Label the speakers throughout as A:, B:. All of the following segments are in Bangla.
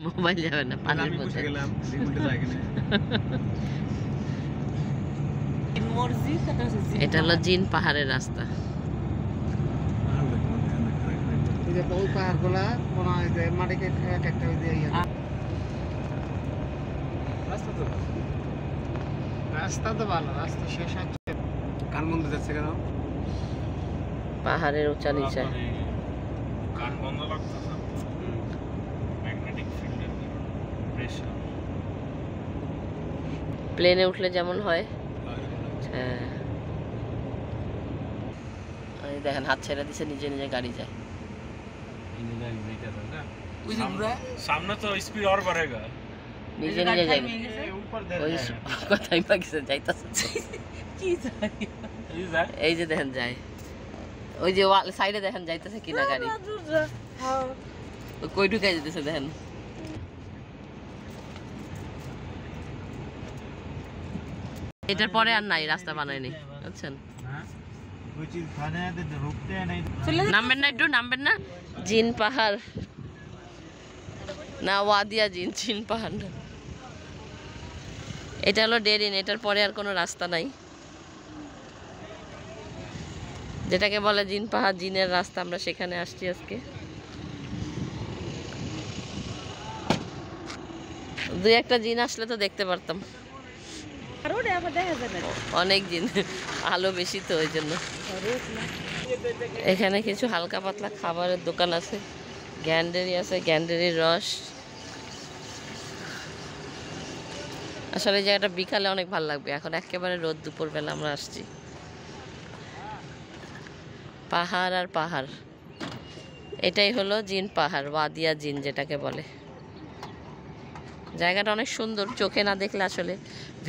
A: মোবাইল যাবে না পানির মধ্যে। এটা হলো জিন পাহাড়ের রাস্তা।
B: রাস্তা তো ভালো, রাস্তা শেষ হচ্ছে। কান বন্ধ যাচ্ছে কেন?
A: পাহাড়ের উঁচা নিচে
C: কান বন্ধ লাগতেছে, ম্যাগনেটিক ফিল্ডের প্রেসার।
A: প্লেনে উঠলে যেমন হয়। হ্যাঁ, এই দেখেন হাত ছেড়ে দিছে, নিজে নিজে গাড়ি যায়।
C: সামনে তো স্পিড আর বাড়েগা,
A: নিজে নিজে যাবে। ওই কথাই পাকিছে যাইতাছে। এই যে দেখেন যায়, ওই যে সাইডে দেখেন যাইতেছে কিনা গাড়ি, কই ঢুকাই যেতেছে দেখেন। এটার পরে আর নাই, রাস্তা বানায়নি বুঝছেন। নামবেন না, একটু নামবেন না। জিন পাহাড় না, ওয়াদিয়া জিন, জিন পাহাড় না। এটা হলো ডেরিন, এটার পরে আর কোনো রাস্তা নাই। যেটাকে বলে জিন পাহাড়, জিনের রাস্তা, আমরা সেখানে আসছি আজকে। দুই একটা জিন আসলে তো দেখতে পারতাম, অনেক জিন, আলো বেশি তো ওই জন্য। এখানে কিছু হালকা পাতলা খাবারের দোকান আছে, গ্যান্ডেরি আছে, গ্যান্ডেরির রস। আসলে এই জায়গাটা বিকালে অনেক ভালো লাগবে, এখন একেবারে রোদ, দুপুরবেলা আমরা আসছি। পাহাড় আর পাহাড়, এটাই হলো জিন পাহাড়, ওয়াদিয়া জিন যেটাকে বলে। জায়গাটা অনেক সুন্দর, চোখে না দেখলে আসলে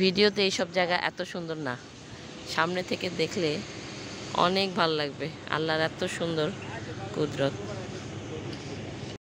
A: ভিডিওতে এইসব জায়গা এত সুন্দর না, সামনে থেকে দেখলে অনেক ভালো লাগবে। আল্লাহর এত সুন্দর কুদরত।